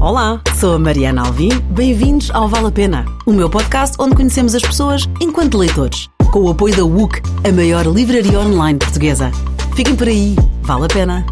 Olá, sou a Mariana Alvim, bem-vindos ao Vale a Pena, o meu podcast onde conhecemos as pessoas enquanto leitores, com o apoio da WUC, a maior livraria online portuguesa. Fiquem por aí, vale a pena.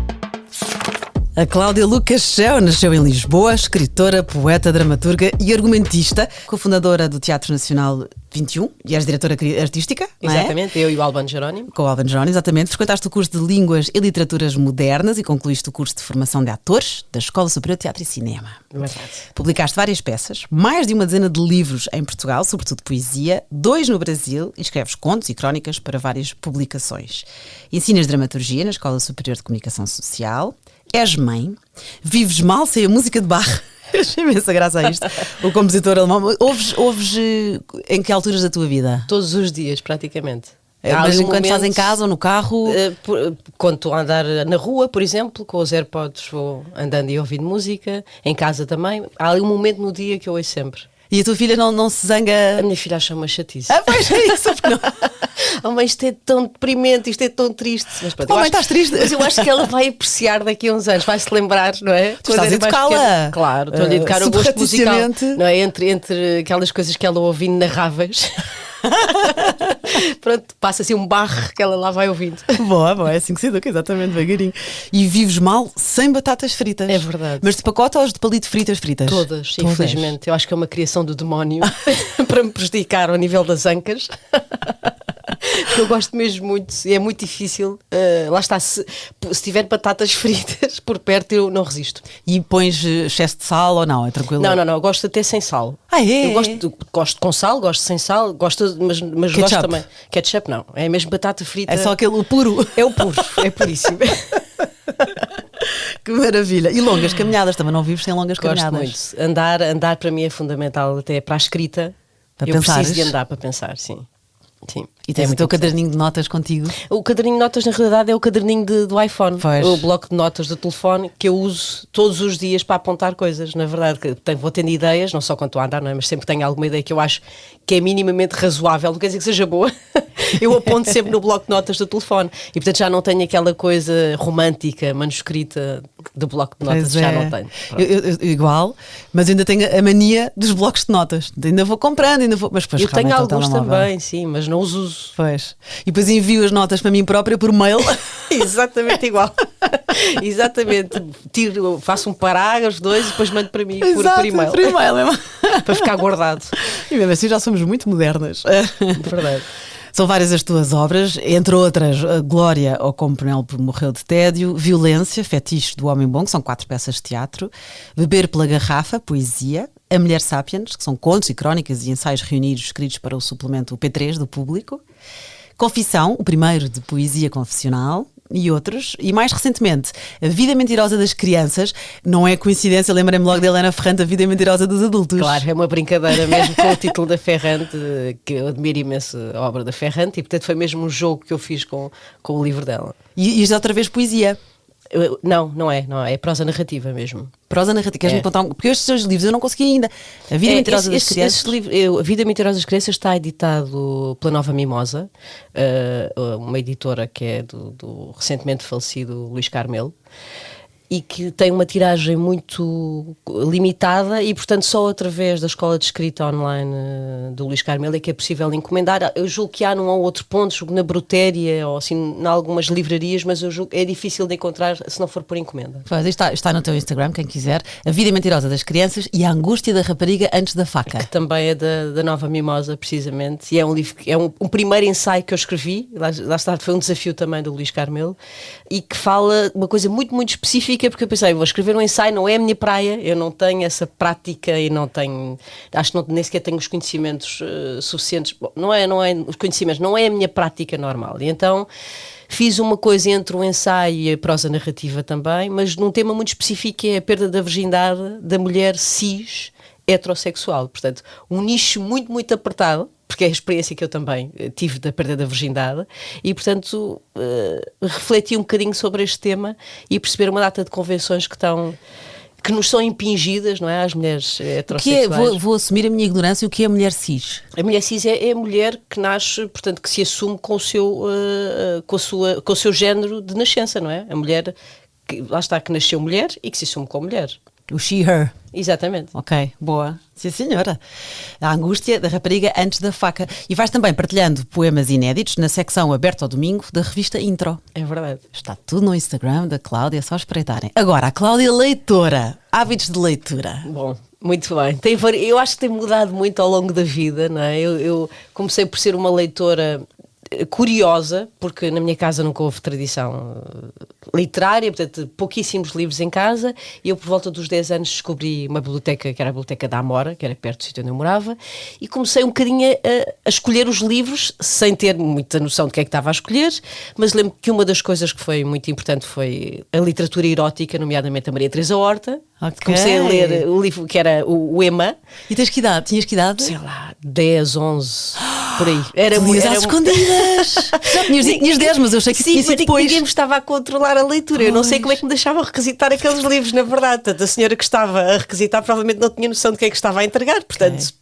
A Cláudia Lucas Cheo nasceu em Lisboa, escritora, poeta, dramaturga e argumentista, cofundadora do Teatro Nacional 21 e és diretora artística, não é? Exatamente, eu e o Albano Jerónimo. Com o Albano Jerónimo, exatamente. Frequentaste o curso de Línguas e Literaturas Modernas e concluíste o curso de formação de atores da Escola Superior de Teatro e Cinema. Verdade. Publicaste várias peças, mais de uma dezena de livros em Portugal, sobretudo poesia, 2 no Brasil e escreves contos e crónicas para várias publicações. Ensinas dramaturgia na Escola Superior de Comunicação Social. És mãe, vives mal sem a música de Bach. Achei imensa graça a isto. O compositor alemão. Ouves em que alturas da tua vida? Todos os dias, praticamente. Mas enquanto estás em casa ou no carro? Quando estou a andar na rua, por exemplo, com os AirPods vou andando e ouvindo música. Em casa também. Há ali um momento no dia que eu ouço sempre. E a tua filha não se zanga? A minha filha acha uma chatice. Pois é isso. Oh, mãe, isto é tão deprimente, isto é tão triste. Mas, pronto, mãe, estás triste? Mas eu acho que ela vai apreciar daqui a uns anos, vai-se lembrar, não é? Tu estás a educá-la. Claro, estou a educar o gosto musical, não é? Entre aquelas coisas que ela ouve inarráveis. Pronto, passa assim um barro que ela lá vai ouvindo. Boa, é assim que se educa, exatamente, devagarinho. E vives mal sem batatas fritas. É verdade. Mas de pacote ou de palito fritas? Todas, infelizmente. Eu acho que é uma criação do demónio para me prejudicar ao nível das ancas. Porque eu gosto mesmo muito e é muito difícil. Lá está, se tiver batatas fritas por perto eu não resisto. E pões excesso de sal ou não? É tranquilo? Não, eu gosto até sem sal. É? Eu gosto com sal, gosto sem sal, mas gosto também. Ketchup não, é mesmo batata frita. É só aquele puro? É o puro, é puríssimo. Que maravilha. E longas caminhadas, também não vives sem longas caminhadas? Gosto muito. Andar para mim é fundamental, até para a escrita. Para eu pensares? preciso de andar para pensar, sim. E tens o teu caderninho de notas contigo? O caderninho de notas, na realidade, é o caderninho do iPhone. Pois. O bloco de notas do telefone que eu uso todos os dias para apontar coisas. Na verdade, vou tendo ideias, não só quando estou a andar, não é? Mas sempre tenho alguma ideia que eu acho que é minimamente razoável, não quer dizer que seja boa. Eu aponto sempre no bloco de notas do telefone. E, portanto, já não tenho aquela coisa romântica, manuscrita do bloco de notas. Já não tenho. Eu igual, mas ainda tenho a mania dos blocos de notas. Ainda vou comprando, mas depois eu tenho alguns também, sim, mas não os uso. Pois. E depois envio as notas para mim própria por mail. Exatamente igual. Exatamente. Faço um parágrafo, 2 e depois mando para mim por e-mail. Por e-mail mesmo. Para ficar guardado. E mesmo assim já somos muito modernas. Verdade. São várias as tuas obras, entre outras, Glória ou Como Penélope Morreu de Tédio, Violência, Fetiche do Homem Bom, que são 4 peças de teatro, Beber pela Garrafa, poesia, A Mulher Sapiens, que são contos e crónicas e ensaios reunidos escritos para o suplemento P3 do Público, Confissão, o primeiro de poesia confessional, e outros, e mais recentemente A Vida Mentirosa das Crianças. Não é coincidência, lembrei-me logo de Helena Ferrante, A Vida Mentirosa dos Adultos. Claro, é uma brincadeira mesmo com o título da Ferrante, que eu admiro imenso a obra da Ferrante, e portanto foi mesmo um jogo que eu fiz com o livro dela. E isto é outra vez poesia? Não é prosa narrativa mesmo. Prosa narrativa, queres-me contar porque estes seus livros eu não consegui ainda. A Vida Mentirosa das Crianças. A Vida Mentirosa das Crianças está editado pela Nova Mimosa, uma editora que é do recentemente falecido Luís Carmelo, e que tem uma tiragem muito limitada e, portanto, só através da Escola de Escrita Online do Luís Carmelo é que é possível encomendar. Eu julgo que há num ou outro ponto, julgo na Brutéria ou assim, em algumas livrarias, mas eu julgo que é difícil de encontrar se não for por encomenda. Pois, está no teu Instagram, quem quiser. A Vida Mentirosa das Crianças e A Angústia da Rapariga Antes da Faca. Que também é da Nova Mimosa, precisamente. E é um livro, é um primeiro ensaio que eu escrevi, lá está, foi um desafio também do Luís Carmelo, e que fala uma coisa muito, muito específica, porque eu pensei, vou escrever um ensaio, não é a minha praia, eu não tenho essa prática e não tenho, acho que nem sequer tenho os conhecimentos suficientes. Bom, não é os conhecimentos, não é a minha prática normal. E então fiz uma coisa entre o ensaio e a prosa narrativa também, mas num tema muito específico, que é a perda da virgindade da mulher cis heterossexual. Portanto, um nicho muito, muito apertado, porque é a experiência que eu também tive da perda da virgindade, e portanto refleti um bocadinho sobre este tema e perceber uma data de convenções que nos são impingidas, não é, às mulheres heterossexuais. Vou assumir a minha ignorância, o que é a mulher cis? A mulher cis é a mulher que nasce, portanto, que se assume com o seu género de nascença, não é? A mulher que, lá está, que nasceu mulher e que se assume como mulher. O She, Her. Exatamente. Ok, boa. Sim, senhora. A angústia da rapariga antes da faca. E vais também partilhando poemas inéditos na secção aberta ao domingo da revista Intro. É verdade. Está tudo no Instagram da Cláudia, é só espreitarem. Agora, a Cláudia leitora. Hábitos de leitura. Bom, muito bem. Eu acho que tem mudado muito ao longo da vida, não é? Eu comecei por ser uma leitora curiosa, porque na minha casa nunca houve tradição literária, portanto pouquíssimos livros em casa, e eu por volta dos 10 anos descobri uma biblioteca, que era a Biblioteca da Amora, que era perto do sítio onde eu morava, e comecei um bocadinho a escolher os livros, sem ter muita noção de que é que estava a escolher, mas lembro que uma das coisas que foi muito importante foi a literatura erótica, nomeadamente a Maria Teresa Horta. Okay. Comecei a ler o livro que era o Ema. E tens que idade? Tinhas que idade? Sei lá, 10, 11, por aí. Era muito às escondidas. Já tinhas 10, mas eu sei que sim, tinha depois. Ninguém me estava a controlar a leitura. Eu não sei como é que me deixavam requisitar aqueles livros, na verdade. Portanto, a senhora que estava a requisitar provavelmente não tinha noção de que é que estava a entregar. Portanto,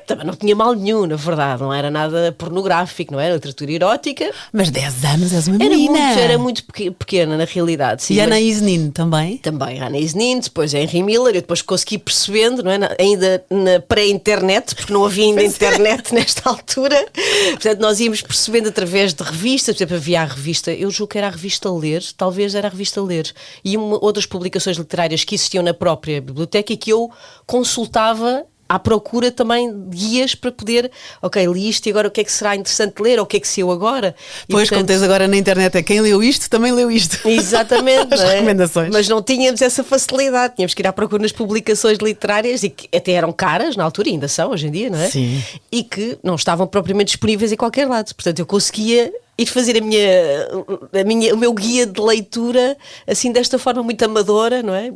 também não tinha mal nenhum, na verdade. Não era nada pornográfico, não era literatura erótica. Mas 10 anos és uma menina. Era muito pequena, na realidade. Sim, e Ana Isnin também? Também, Ana Isnin, depois Henry Miller. Eu depois consegui percebendo, não é? Ainda na pré-internet, porque não havia ainda internet nesta altura. Portanto, nós íamos percebendo através de revistas. Por exemplo, havia a revista, eu julgo que era a revista Ler, talvez era a revista Ler, e outras publicações literárias que existiam na própria biblioteca e que eu consultava à procura também de guias para poder, ok, li isto e agora o que é que será interessante ler, ou o que é que saiu agora. Pois, como tens agora na internet, quem leu isto também leu isto. Exatamente. As recomendações. Mas não tínhamos essa facilidade, tínhamos que ir à procura nas publicações literárias e que até eram caras na altura, ainda são hoje em dia, não é? Sim. E que não estavam propriamente disponíveis em qualquer lado. Portanto, eu conseguia ir fazer o meu guia de leitura assim desta forma muito amadora, não é?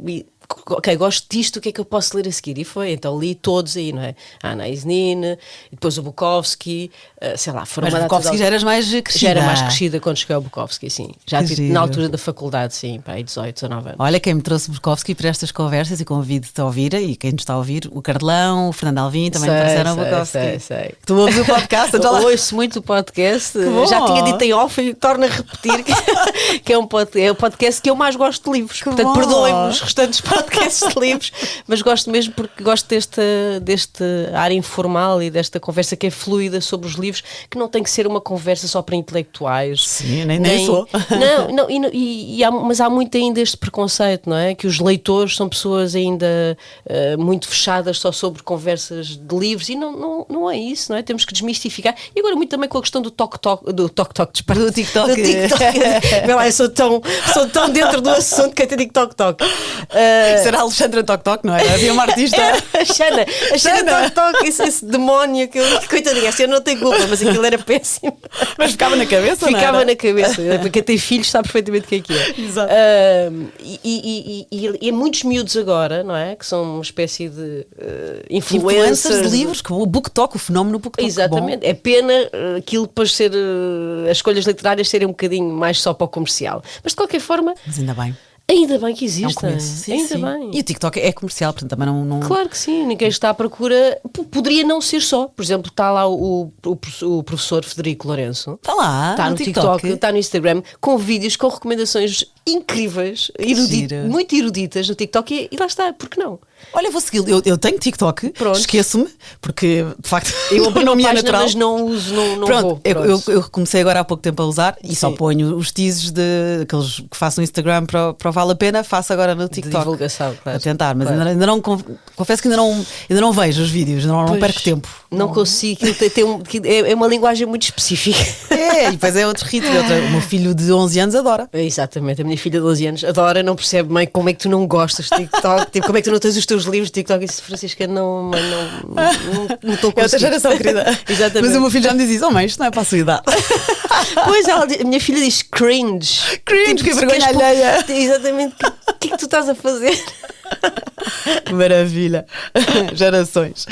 Ok, gosto disto, o que é que eu posso ler a seguir? E foi, então li todos aí, não é? A Ana Isnin, e depois o Bukowski, sei lá, foram. Mas Bukowski já eras mais crescida. Já era mais crescida quando cheguei ao Bukowski, sim. Já na altura da faculdade, sim, pá, 18, 19 anos. Olha, quem me trouxe Bukowski para estas conversas, e convido-te a ouvir, e quem nos está a ouvir, o Cardelão, o Fernando Alvim, também me trouxeram o Bukowski. Sei. Tu ouves o podcast? Eu ouço muito o podcast, já tinha dito em off e torno a repetir que é um podcast que eu mais gosto de livros. Portanto, perdoem-me os restantes podcasts de livros, mas gosto mesmo porque gosto deste ar informal e desta conversa que é fluida sobre os livros, que não tem que ser uma conversa só para intelectuais. Sim, nem sou. Mas há muito ainda este preconceito, não é? Que os leitores são pessoas ainda muito fechadas só sobre conversas de livros, e não é isso, não é? Temos que desmistificar. E agora muito também com a questão do TikTok. Do TikTok. Vê lá, eu sou tão dentro do assunto que até digo TikTok. Será a Alexandra Tok, não é? Havia uma artista. A Xana Tok, esse demónio que coitadinha, assim, eu não tenho culpa, mas aquilo era péssimo. Mas ficava na cabeça, não Ficava era? na cabeça, porque quem tem filhos sabe perfeitamente o que é. Exato. E muitos miúdos agora, não é? Que são uma espécie de influencers de livros, que o BookTok, o fenómeno BookTok. Exatamente. É pena aquilo depois ser as escolhas literárias serem um bocadinho mais só para o comercial. Mas de qualquer forma. Mas ainda bem. Ainda bem que existe. Ainda bem. E o TikTok é comercial, portanto também não. Claro que sim, ninguém está à procura. Poderia não ser só. Por exemplo, está lá o professor Frederico Lourenço. Está lá. Está no TikTok, está no Instagram, com vídeos, com recomendações incríveis, muito eruditas no TikTok, e lá está, por que não? Olha, vou segui-lo. Eu tenho TikTok, esqueço-me, porque de facto eu não me é natural. Mas não uso, não pronto, vou. Eu comecei agora há pouco tempo a usar e só ponho os teases aqueles que faço no Instagram para Vale a Pena, faço agora no TikTok. De divulgação, claro. A tentar, mas ainda não confesso que ainda não vejo os vídeos, não perco tempo. Não consigo, é uma linguagem muito específica. E depois é outro ritmo. O meu filho de 11 anos adora. Exatamente, a minha filha de 12 anos adora, não percebe bem como é que tu não gostas de TikTok, tipo, como é que tu não tens os teus livros de TikTok. E disse, Francisca, não estou conseguindo. É outra geração, querida. Exatamente. Mas o meu filho já me diz isso, mãe, isto não é para a sua idade. Pois, a minha filha diz cringe. Cringe, que vergonha alheia. Exatamente, o que é que tu estás a fazer? Maravilha. Gerações.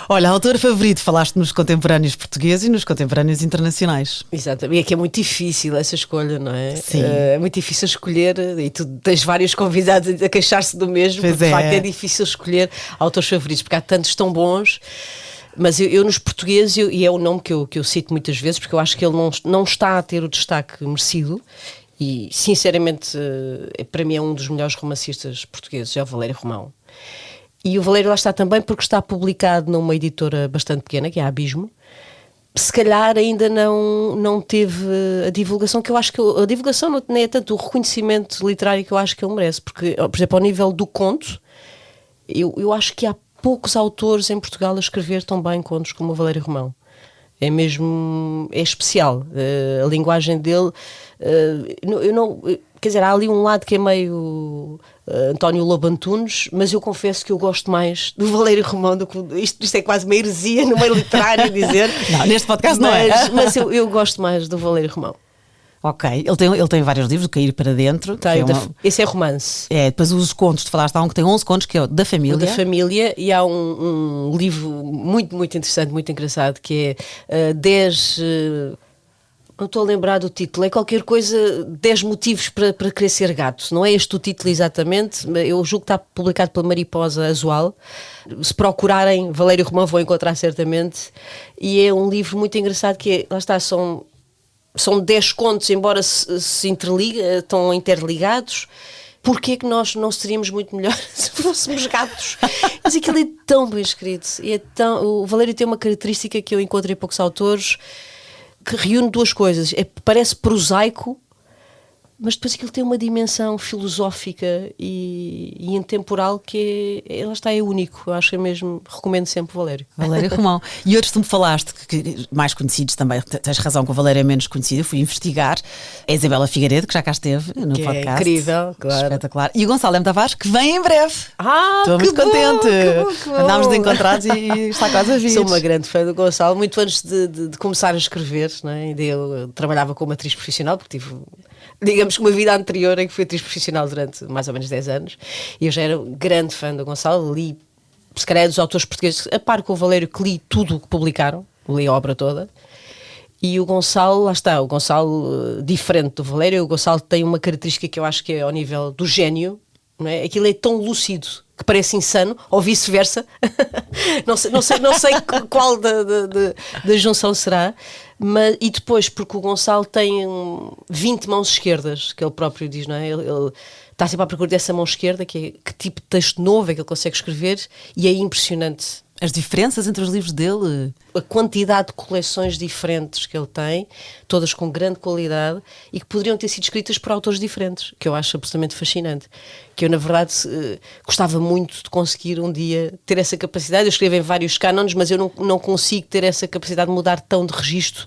Olha, autor favorito, falaste nos contemporâneos portugueses e nos contemporâneos internacionais. Exatamente, e é que é muito difícil essa escolha, não é? Sim. É muito difícil escolher, e tu tens vários convidados a queixar-se do mesmo, pois porque de facto é difícil escolher autores favoritos, porque há tantos tão bons. Mas eu nos portugueses, e é o nome que eu cito muitas vezes, porque eu acho que ele não está a ter o destaque merecido, E, sinceramente, para mim é um dos melhores romancistas portugueses, é o Valério Romão. E o Valério lá está também porque está publicado numa editora bastante pequena, que é a Abismo. Se calhar ainda não teve a divulgação que eu acho que... A divulgação não é tanto o reconhecimento literário que eu acho que ele merece. Porque, por exemplo, ao nível do conto, eu acho que há poucos autores em Portugal a escrever tão bem contos como o Valério Romão. É mesmo... É especial. A linguagem dele... quer dizer, há ali um lado que é meio António Lobo Antunes, mas eu confesso que eu gosto mais do Valério Romão do que... Isto é quase uma heresia no meio literário dizer. Não, neste podcast não é. Mas eu gosto mais do Valério Romão. Ok, ele tem vários livros, o Cair para Dentro. Esse é romance. Depois os contos, tu falaste, há um que tem 11 contos, que é o Da Família. O Da Família, e há um livro muito, muito interessante, muito engraçado, que é 10... não estou a lembrar do título, é qualquer coisa, 10 motivos para querer ser gato. Não é este o título exatamente, eu julgo que está publicado pela Mariposa Azual. Se procurarem Valério Romão vão encontrar certamente. E é um livro muito engraçado que é, lá está, são 10 contos, embora se estão interligados. Porquê é que nós não seríamos muito melhor se fôssemos gatos? Mas aquilo é tão bem escrito. O Valério tem uma característica que eu encontro em poucos autores, que reúne duas coisas. Parece prosaico, mas depois aquilo tem uma dimensão filosófica e intemporal que é único. Eu acho que mesmo, recomendo sempre o Valério. Valério Romão. E outros tu me falaste, que mais conhecidos também, tens razão que o Valério é menos conhecido, eu fui investigar, a Isabela Figueiredo, que já cá esteve no que podcast. É incrível, claro. Espetacular. E o Gonçalo M. Tavares, que vem em breve. Estou muito contente. Que bom. Andámos desencontrados e está quase a vir. Sou uma grande fã do Gonçalo, muito antes de começar a escrever, não é? Eu trabalhava como atriz profissional, porque tive... digamos que uma vida anterior em que fui atriz profissional durante mais ou menos 10 anos, e eu já era grande fã do Gonçalo, li, se calhar, dos autores portugueses, a par com o Valério, que li tudo o que publicaram, li a obra toda, e o Gonçalo, lá está, o Gonçalo, diferente do Valério, o Gonçalo tem uma característica que eu acho que é ao nível do gênio, não é? Aquilo é tão lúcido que parece insano, ou vice-versa, não sei qual da junção será. E depois, porque o Gonçalo tem 20 mãos esquerdas, que ele próprio diz, não é? Ele está sempre à procura dessa mão esquerda, que tipo de texto novo é que ele consegue escrever, e é impressionante. As diferenças entre os livros dele? A quantidade de coleções diferentes que ele tem, todas com grande qualidade, e que poderiam ter sido escritas por autores diferentes, que eu acho absolutamente fascinante. Que eu, na verdade, gostava muito de conseguir um dia ter essa capacidade. Eu escrevo em vários cânones, mas eu não consigo ter essa capacidade de mudar tão de registro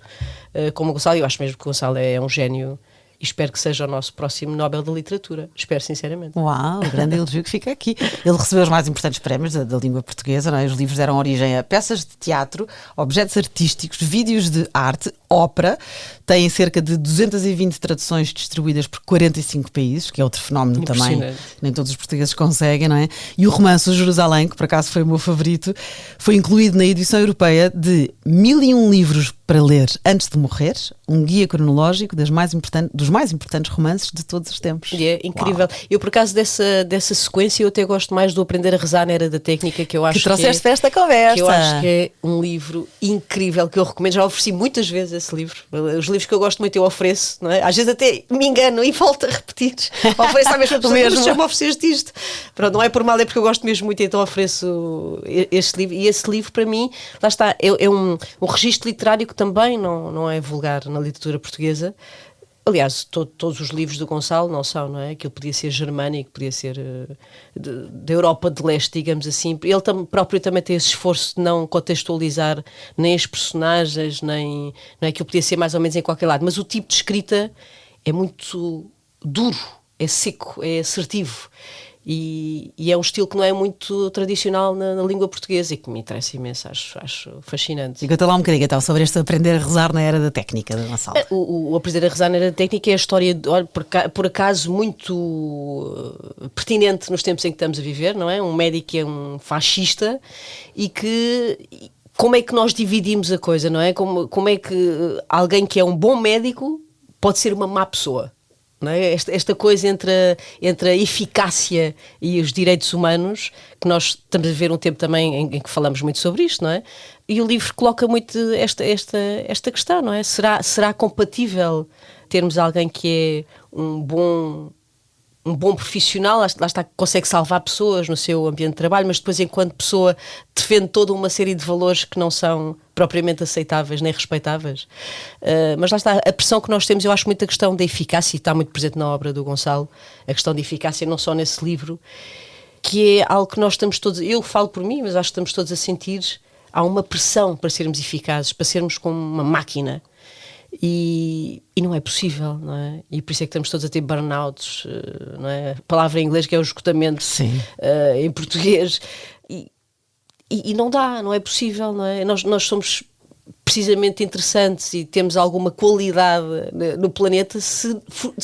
como o Gonçalo. Eu acho mesmo que o Gonçalo é um gênio. E espero que seja o nosso próximo Nobel da Literatura. Espero sinceramente. Uau, o grande elogio que fica aqui. Ele recebeu os mais importantes prémios da língua portuguesa, não é? Os livros deram origem a peças de teatro, objetos artísticos, vídeos de arte, ópera. Têm cerca de 220 traduções distribuídas por 45 países, que é outro fenómeno também. Nem todos os portugueses conseguem, não é? E o romance O Jerusalém, que por acaso foi o meu favorito, foi incluído na edição europeia de 1001 livros para ler antes de morrer, um guia cronológico dos mais importantes romances de todos os tempos. E é incrível. Uau. Eu, por acaso, dessa sequência, eu até gosto mais do Aprender a Rezar na Era da Técnica, que eu acho que trouxeste esta conversa. Que eu acho que é um livro incrível, que eu recomendo. Já ofereci muitas vezes esse livro. Os livros que eu gosto muito eu ofereço, não é? Às vezes até me engano e volto a repetir. Ofereço à mesma pessoa, mas já me ofereceste isto. Pronto, não é por mal, é porque eu gosto mesmo muito, então ofereço este livro. E esse livro, para mim, lá está, é um registro literário que também não é vulgar na literatura portuguesa. Aliás, todos os livros do Gonçalo não são, não é? Aquilo podia ser germânico, podia ser da Europa de Leste, digamos assim. Ele próprio também tem esse esforço de não contextualizar nem as personagens, nem... Não é? Aquilo podia ser mais ou menos em qualquer lado. Mas o tipo de escrita é muito duro, é seco, é assertivo. E é um estilo que não é muito tradicional na língua portuguesa e que me interessa imenso, acho fascinante. E conta lá um bocadinho então sobre este Aprender a Rezar na Era da Técnica da Gonçalo. O Aprender a Rezar na Era da Técnica é a história, por acaso, muito pertinente nos tempos em que estamos a viver, não é? Um médico que é um fascista e que... Como é que nós dividimos a coisa, não é? Como é que alguém que é um bom médico pode ser uma má pessoa? Não é? Esta coisa entre a eficácia e os direitos humanos, que nós estamos a ver um tempo também em que falamos muito sobre isto, não é? E o livro coloca muito esta questão, não é? Será compatível termos alguém que é um bom profissional, lá está, consegue salvar pessoas no seu ambiente de trabalho, mas depois, enquanto pessoa, defende toda uma série de valores que não são propriamente aceitáveis nem respeitáveis. Mas lá está, a pressão que nós temos, eu acho muito a questão da eficácia, e está muito presente na obra do Gonçalo, a questão da eficácia, não só nesse livro, que é algo que nós estamos todos, eu falo por mim, mas acho que estamos todos a sentir, há uma pressão para sermos eficazes, para sermos como uma máquina. E não é possível, não é? E por isso é que estamos todos a ter burnouts, não é? A palavra em inglês que é o esgotamento, em português, e não dá, não é possível, não é? Nós somos precisamente interessantes e temos alguma qualidade no planeta se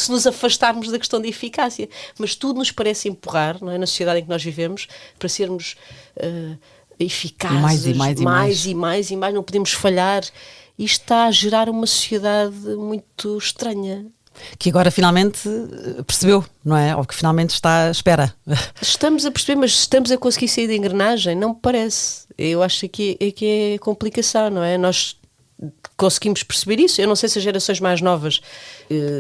nos afastarmos da questão da eficácia, mas tudo nos parece empurrar, não é? Na sociedade em que nós vivemos, para sermos eficazes, mais, não podemos falhar. Isto está a gerar uma sociedade muito estranha. Que agora finalmente percebeu, não é? Ou que finalmente está à espera. Estamos a perceber, mas estamos a conseguir sair da engrenagem? Não me parece. Eu acho que é complicação, não é? Nós conseguimos perceber isso. Eu não sei se as gerações mais novas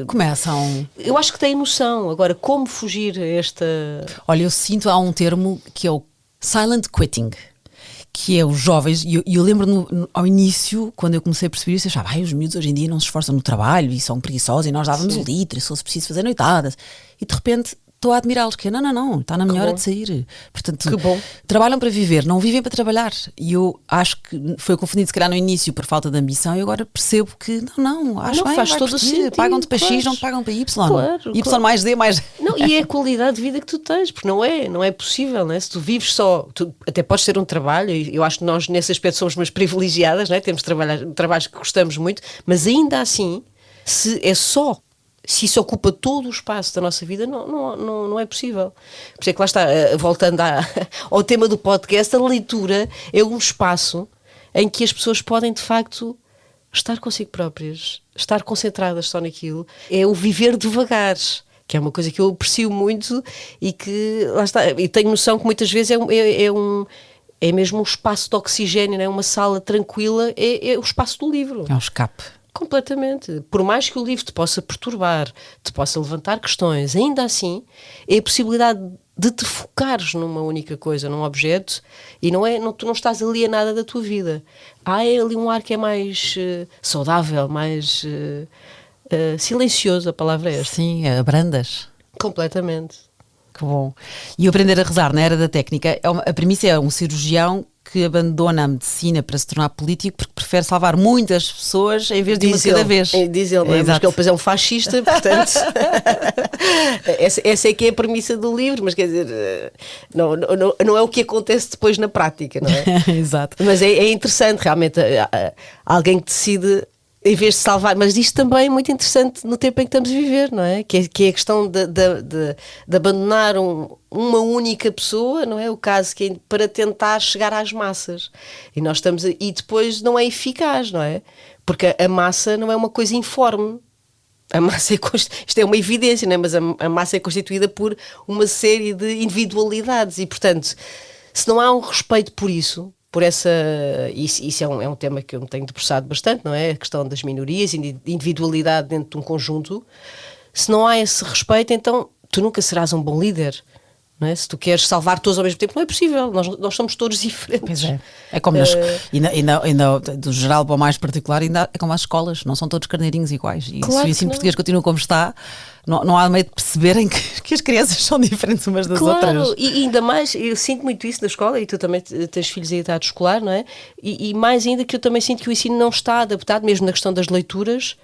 começam. Eu acho que têm noção. Agora, como fugir a esta... Olha, eu sinto, há um termo que é o silent quitting, que é os jovens, e eu lembro ao início, quando eu comecei a perceber isso, eu achava, os miúdos hoje em dia não se esforçam no trabalho e são preguiçosos e nós dávamos o litro, e se fosse preciso fazer noitadas. E de repente estou a admirá-los, que é, não, está na minha hora de sair. Portanto, trabalham para viver, não vivem para trabalhar. E eu acho que foi confundido se calhar no início por falta de ambição, e agora percebo que acho bem, faz todo o sentido. Pagam-te para X, não te pagam para Y. Y mais D mais... Não, e é a qualidade de vida que tu tens, porque não é possível, não é? Se tu vives só, tu até podes ter um trabalho, e eu acho que nós nesse aspecto somos umas privilegiadas, não é? Temos trabalhos que gostamos muito, mas ainda assim, se isso ocupa todo o espaço da nossa vida, não é possível. Por isso é que lá está, voltando ao tema do podcast, a leitura é um espaço em que as pessoas podem, de facto, estar consigo próprias, estar concentradas só naquilo. É o viver devagar, que é uma coisa que eu aprecio muito e que, lá está, e tenho noção que muitas vezes é mesmo um espaço de oxigênio, não é? Uma sala tranquila, é o espaço do livro. É um escape. Completamente. Por mais que o livro te possa perturbar, te possa levantar questões, ainda assim é a possibilidade de te focares numa única coisa, num objeto, e tu não estás alienada da tua vida. Há ali um ar que é mais saudável, mais silencioso, a palavra é esta. Sim, abrandas. Completamente. Que bom. E aprender a rezar na era da técnica, a premissa é um cirurgião que abandona a medicina para se tornar político porque prefere salvar muitas pessoas em vez de uma cada vez. Diz ele, mas que ele depois é um fascista, portanto essa é que é a premissa do livro, mas quer dizer, não é o que acontece depois na prática, não é? Exato. Mas é interessante realmente, alguém que decide, em vez de salvar, mas isto também é muito interessante no tempo em que estamos a viver, não é? Que é a questão de abandonar uma única pessoa, não é? O caso que é para tentar chegar às massas. E nós e depois não é eficaz, não é? Porque a massa não é uma coisa informe. A massa isto é uma evidência, não é? Mas a massa é constituída por uma série de individualidades e, portanto, se não há um respeito por isso, isso é um tema que eu me tenho debruçado bastante, não é? A questão das minorias e individualidade dentro de um conjunto. Se não há esse respeito, então tu nunca serás um bom líder, não é? Se tu queres salvar todos ao mesmo tempo, não é possível, nós somos todos diferentes. Pois é. É como do geral para o mais particular, ainda é como as escolas, não são todos carneirinhos iguais. E se o ensino português continua como está, não há meio de perceberem que as crianças são diferentes umas das outras. Claro, e ainda mais, eu sinto muito isso na escola, e tu também tens filhos em idade escolar, não é? E mais ainda que eu também sinto que o ensino não está adaptado, mesmo na questão das leituras,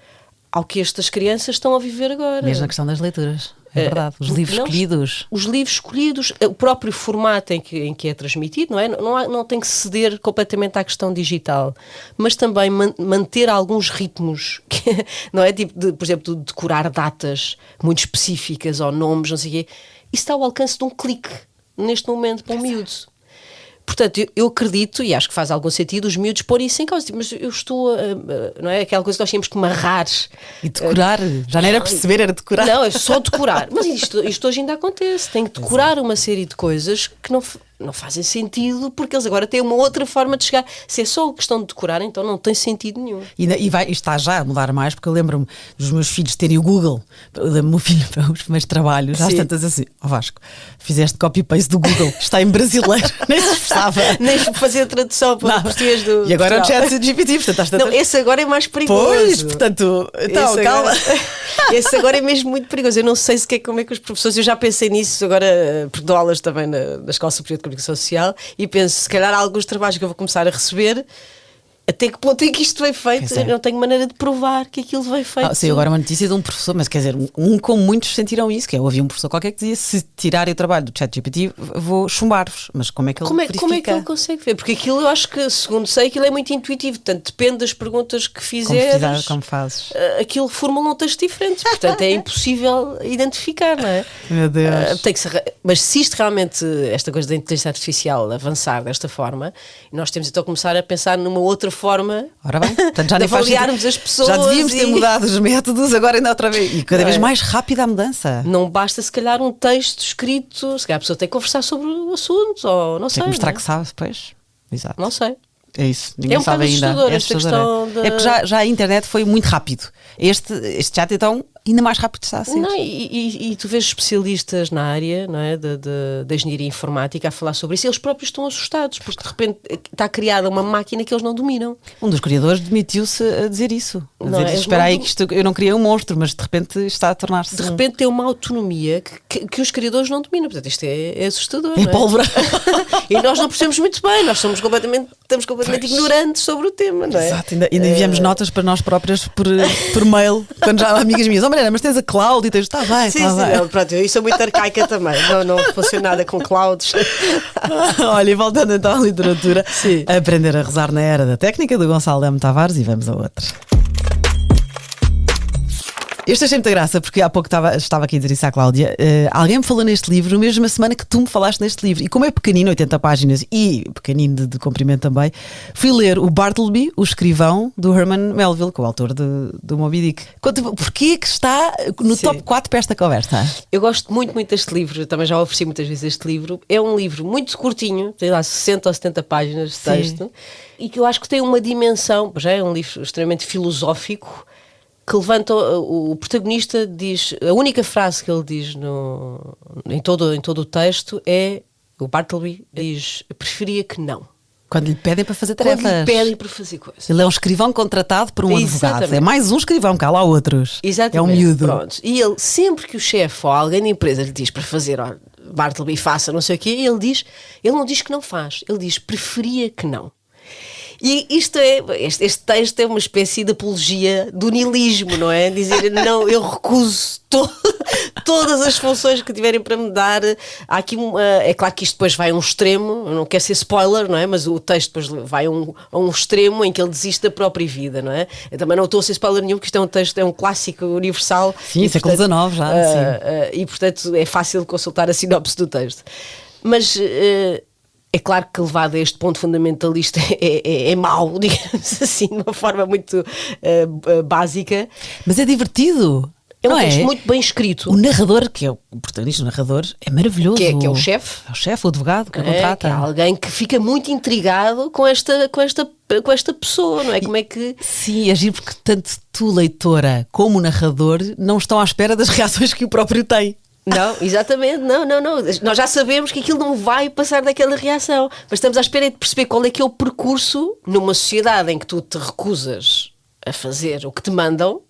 ao que estas crianças estão a viver agora. Mesmo na questão das leituras, é verdade. Os livros escolhidos. Os livros escolhidos, o próprio formato em que é transmitido, não é? Não tem que ceder completamente à questão digital, mas também manter alguns ritmos, não é? Tipo, por exemplo, de decorar datas muito específicas ou nomes, não sei o quê. Isso está ao alcance de um clique, neste momento, para um miúdo. Portanto, eu acredito, e acho que faz algum sentido, os miúdos pôr isso em causa. Mas eu estou, não é? Aquela coisa que nós tínhamos que marrar. E decorar, já não era perceber, era decorar. Não, é só decorar. Mas isto hoje ainda acontece. Tem que decorar uma série de coisas que não fazem sentido, porque eles agora têm uma outra forma de chegar. Se é só questão de decorar, então não tem sentido nenhum. E está já a mudar mais, porque eu lembro-me dos meus filhos terem o Google. Eu lembro-me o meu filho para os primeiros trabalhos, às tantas assim, Vasco, fizeste copy-paste do Google, está em brasileiro, nem se esforçava. Nem fazer a tradução para o português do. E agora Portugal. é o ChatGPT, portanto Não, esse agora é mais perigoso. Pois, portanto, então, calma. Esse agora é mesmo muito perigoso. Eu não sei sequer como é que os professores. Eu já pensei nisso agora, porque dou aulas também na Escola Superior de Comunicação Social, e penso, se calhar há alguns trabalhos que eu vou começar a receber. Até que ponto é que isto veio feito? Eu não tenho maneira de provar que aquilo veio feito. Saiu agora uma notícia de um professor, mas quer dizer, como muitos sentiram isso, que eu ouvi um professor qualquer que dizia: se tirarem o trabalho do ChatGPT, vou chumbar-vos. Mas como é que ele verifica? Como é que ele consegue ver? Porque aquilo, eu acho que, segundo sei, aquilo é muito intuitivo. Portanto, depende das perguntas que fizeres. Como fazes. Aquilo formula um texto diferente. Portanto, é impossível identificar, não é? Meu Deus. Mas se isto realmente, esta coisa da inteligência artificial avançar desta forma, nós temos então a começar a pensar numa outra forma. Ora bem, portanto, já de avaliarmos as pessoas. Já devíamos ter mudado os métodos, agora ainda outra vez. E cada vez mais rápida a mudança. Não basta, se calhar, um texto escrito. Se calhar a pessoa tem que conversar sobre o assunto, ou não sei. Tem que mostrar que sabe depois. Exato. Não sei. É isso, ninguém sabe ainda. Esta questão É porque já a internet foi muito rápido. Este chat, então, ainda mais rápido está a ser. Não, e tu vês especialistas na área, não é, da engenharia informática a falar sobre isso, e eles próprios estão assustados, porque de repente está criada uma máquina que eles não dominam. Um dos criadores demitiu-se a dizer isso. Espera aí, que eu não criei um monstro, mas de repente está a tornar-se. De repente tem uma autonomia que os criadores não dominam. Portanto, isto é assustador. É pólvora. E nós não percebemos muito bem, nós estamos completamente ignorantes sobre o tema, não é? Exato, ainda enviamos notas para nós próprias por mail, quando já há amigas minhas: Mariana, mas tens a cloud e tens, está bem, sim, não, pronto, eu sou muito arcaica também, não funciona nada com clouds. Olha, e voltando então à literatura, sim. Aprender a rezar na era da técnica, do Gonçalo M. Tavares, e vamos a outra. Este achei muita graça, porque há pouco estava aqui a dizer isso à Cláudia. Alguém me falou neste livro, mesmo a semana que tu me falaste neste livro. E como é pequenino, 80 páginas, e pequenino de comprimento também, fui ler o Bartleby, o escrivão, do Herman Melville, que é o autor do Moby Dick. Porquê que está no top 4 para esta conversa? Eu gosto muito deste livro, eu também já ofereci muitas vezes este livro. É um livro muito curtinho, tem lá 60 ou 70 páginas de texto, e que eu acho que tem uma dimensão, já é um livro extremamente filosófico, que levanta o protagonista, diz, a única frase que ele diz em todo o texto é, o Bartleby diz: preferia que não. Quando lhe pedem para fazer tarefas. Quando lhe pedem para fazer coisas. Ele é um escrivão contratado por um advogado. É mais um escrivão, cá há lá outros. Exatamente. É um miúdo. Pronto. E ele, sempre que o chefe ou alguém da empresa lhe diz para fazer, ó, Bartleby, faça não sei o quê, ele não diz que não faz, ele diz: preferia que não. E este texto é uma espécie de apologia do niilismo, não é? Dizer, não, eu recuso todas as funções que tiverem para me dar. Há aqui é claro que isto depois vai a um extremo, eu não quero ser spoiler, não é? Mas o texto depois vai a um extremo em que ele desiste da própria vida, não é? Eu também não estou a ser spoiler nenhum, porque isto é um texto, é um clássico universal. Sim, século XIX já. E portanto é fácil consultar a sinopse do texto. Mas é claro que levado a este ponto fundamentalista é mau, digamos assim, de uma forma muito básica. Mas é divertido. É um texto muito bem escrito. O narrador, que é o protagonista, o narrador, é maravilhoso. Que é o chefe. É o chefe, o advogado que contrata. Que é alguém que fica muito intrigado com esta pessoa, não é? Como é que... Sim, agir porque tanto tu, leitora, como o narrador, não estão à espera das reações que o próprio tem. Não, exatamente, não. Nós já sabemos que aquilo não vai passar daquela reação, mas estamos à espera de perceber qual é que é o percurso numa sociedade em que tu te recusas a fazer o que te mandam.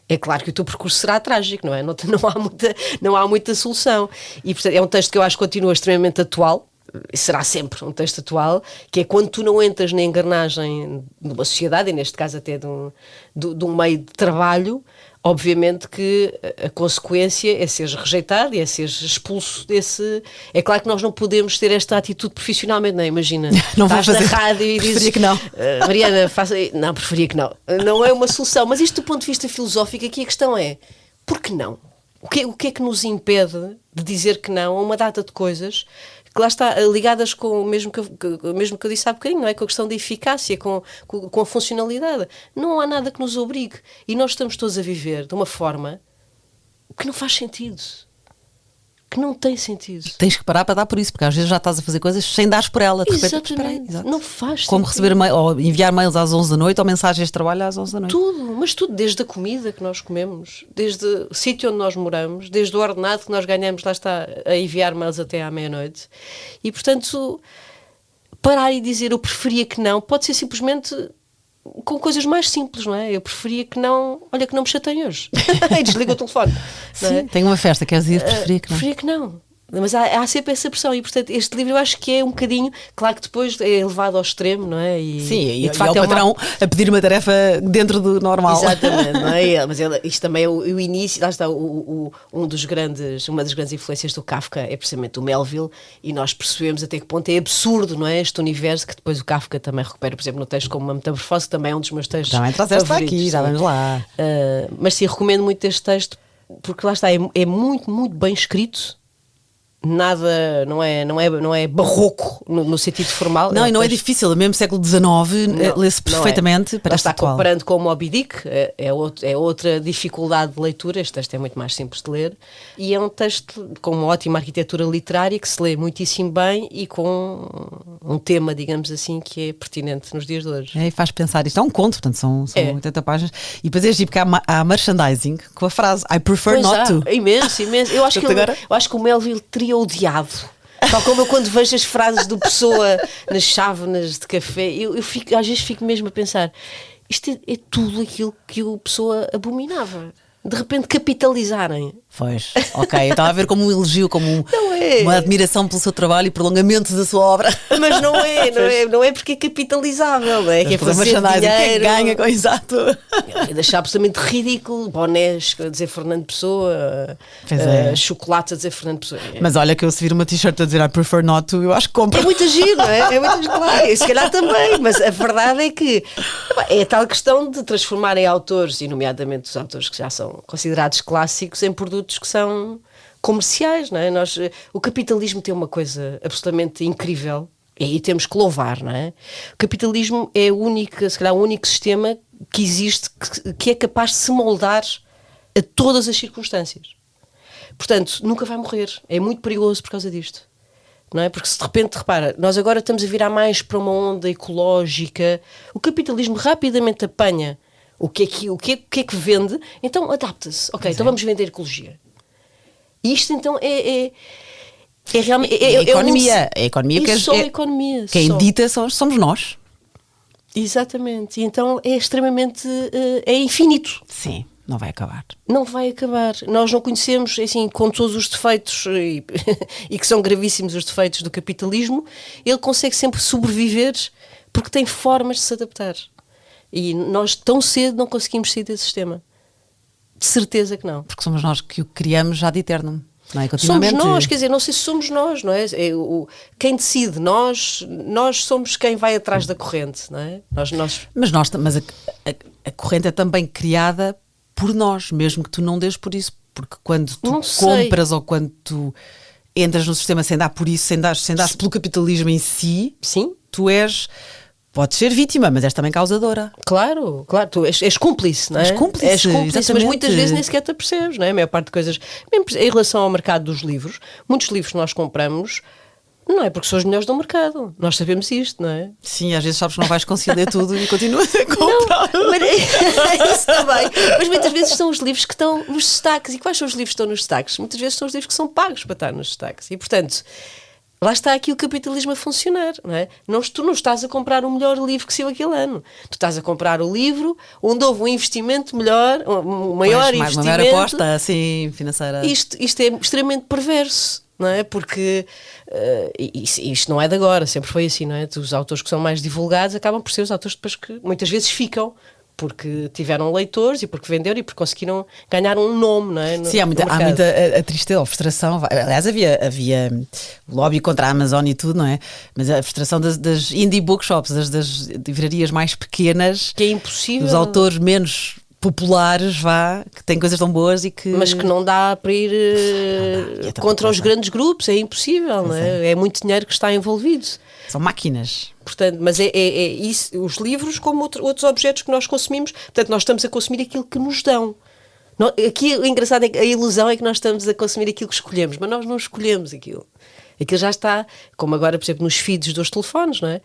É claro que o teu percurso será trágico, não é? Não há muita solução. E portanto, é um texto que eu acho que continua extremamente atual, será sempre um texto atual, que é quando tu não entras na engrenagem de uma sociedade, e neste caso até de um meio de trabalho. Obviamente que a consequência é seres rejeitado e é seres expulso desse... É claro que nós não podemos ter esta atitude profissionalmente, não é? Imagina, não estás na rádio e dizes... Preferia que não. Mariana, faça... Não, preferia que não. Não é uma solução. Mas isto do ponto de vista filosófico, aqui a questão é, por que não? O que é que nos impede de dizer que não a uma data de coisas que lá está, ligadas com o mesmo que eu disse há bocadinho, não é? Com a questão da eficácia, com a funcionalidade. Não há nada que nos obrigue. E nós estamos todos a viver de uma forma que não faz sentido. que não tem sentido. Tens que parar para dar por isso, porque às vezes já estás a fazer coisas sem dar por ela. De repente, Exatamente. exato. Não faz Como sentido. receber ou enviar mails às 11 da noite ou mensagens de trabalho às 11 da noite. Tudo, mas tudo, desde a comida que nós comemos, desde o sítio onde nós moramos, desde o ordenado que nós ganhamos, lá está, a enviar mails até à meia-noite. E, portanto, parar e dizer eu preferia que não, pode ser simplesmente com coisas mais simples, não é? Eu preferia que não, olha que não me chateiem hoje. E desliga o telefone. Não é? Sim, tenho uma festa, queres ir? Preferia que não. Preferia que não. Mas há sempre essa pressão e, portanto, este livro eu acho que é um bocadinho, claro que depois é elevado ao extremo, não é? Sim, e de facto é o patrão a pedir uma tarefa dentro do normal. Exatamente, não é? Mas isto também é o início, lá está, uma das grandes influências do Kafka é precisamente o Melville, e nós percebemos até que ponto é absurdo, não é? Este universo que depois o Kafka também recupera, por exemplo, no texto como uma metamorfose, que também é um dos meus textos Também trouxeste favoritos. aqui, já vamos lá. Mas sim, recomendo muito este texto, porque lá está, é muito, muito bem escrito. Nada, não é barroco no sentido formal. Não, e não é difícil, mesmo século XIX lê-se perfeitamente. Lá está, atual. comparando com o Moby Dick, é outra dificuldade de leitura. Este texto é muito mais simples de ler e é um texto com uma ótima arquitetura literária que se lê muitíssimo bem e com um tema, digamos assim, que é pertinente nos dias de hoje. E faz pensar, isto é um conto, portanto são 80 páginas. E depois é giro, porque há merchandising com a frase I prefer not to. Imenso. Eu acho que o Melville teria odiado. Tal como eu quando vejo as frases do Pessoa nas chávenas de café, eu fico, às vezes fico mesmo a pensar, isto é tudo aquilo que o Pessoa abominava. De repente capitalizarem. Pois, ok, eu estava a ver como um elogio, como uma admiração pelo seu trabalho e prolongamento da sua obra. Mas não é porque é capitalizável, não é? Que é fazer dinheiro. Quem é que ganha com exato? É deixar absolutamente ridículo. Bonés a dizer Fernando Pessoa, chocolates a dizer Fernando Pessoa. Mas olha que eu se vir uma t-shirt a dizer I prefer not to, eu acho que compro. É muito giro, não é? É muito claro, se calhar também, mas a verdade é que é a tal questão de transformarem autores, e nomeadamente os autores que já são considerados clássicos, em produtos que são comerciais, não é? O capitalismo tem uma coisa absolutamente incrível e aí temos que louvar, não é? O capitalismo é se calhar o único sistema que existe que é capaz de se moldar a todas as circunstâncias. Portanto, nunca vai morrer. É muito perigoso por causa disto. Não é? Porque se de repente, repara, nós agora estamos a virar mais para uma onda ecológica, o capitalismo rapidamente apanha o que é que vende, então adapta-se. Ok, então vamos vender ecologia. E isto então é realmente... É a economia. É a economia que só a economia. Quem dita somos nós. Exatamente. E então é extremamente... é infinito. Sim, não vai acabar. Não vai acabar. Nós não conhecemos, assim, com todos os defeitos, e que são gravíssimos os defeitos do capitalismo, ele consegue sempre sobreviver porque tem formas de se adaptar. E nós tão cedo não conseguimos sair desse sistema. De certeza que não. Porque somos nós que o criamos já de eterno. Não é? Continuamente. Somos nós, quer dizer, não sei se somos nós, não é? Quem decide, nós somos quem vai atrás da corrente, não é? Mas a corrente é também criada por nós, mesmo que tu não dês por isso. Porque quando tu compras ou quando tu entras no sistema sem dar por isso, sem dar pelo capitalismo em si, sim, tu podes ser vítima, mas és também causadora. Claro, tu és cúmplice, não é? És cúmplice, mas muitas vezes nem sequer te apercebes, não é? A maior parte de coisas, mesmo em relação ao mercado dos livros, muitos livros que nós compramos, não é porque são os melhores do mercado. Nós sabemos isto, não é? Sim, às vezes sabes que não vais conseguir ler tudo e continuas a comprar. Não, mas, isso também. Mas muitas vezes são os livros que estão nos destaques. E quais são os livros que estão nos destaques? Muitas vezes são os livros que são pagos para estar nos destaques. E, portanto... lá está aqui o capitalismo a funcionar, não é? Tu não estás a comprar o melhor livro que saiu aquele ano. Tu estás a comprar o livro onde houve um investimento melhor, um maior investimento. Uma maior aposta, assim, financeira. Isto é extremamente perverso, não é? Porque isto não é de agora, sempre foi assim, não é? Os autores que são mais divulgados acabam por ser os autores depois que muitas vezes ficam porque tiveram leitores e porque venderam e porque conseguiram ganhar um nome, não é? Sim, há muita a tristeza, a frustração. Aliás, havia lobby contra a Amazon e tudo, não é? Mas a frustração das indie bookshops, das livrarias mais pequenas, que é impossível. Dos autores menos populares, que têm coisas tão boas e que... Mas que não dá para ir contra os grandes grupos, é impossível, não é? É muito dinheiro que está envolvido. São máquinas. Portanto, mas é isso, os livros como outros objetos que nós consumimos, portanto nós estamos a consumir aquilo que nos dão. Aqui o engraçado é que a ilusão é que nós estamos a consumir aquilo que escolhemos, mas nós não escolhemos aquilo. Aquilo já está, como agora, por exemplo, nos feeds dos telefones, não é?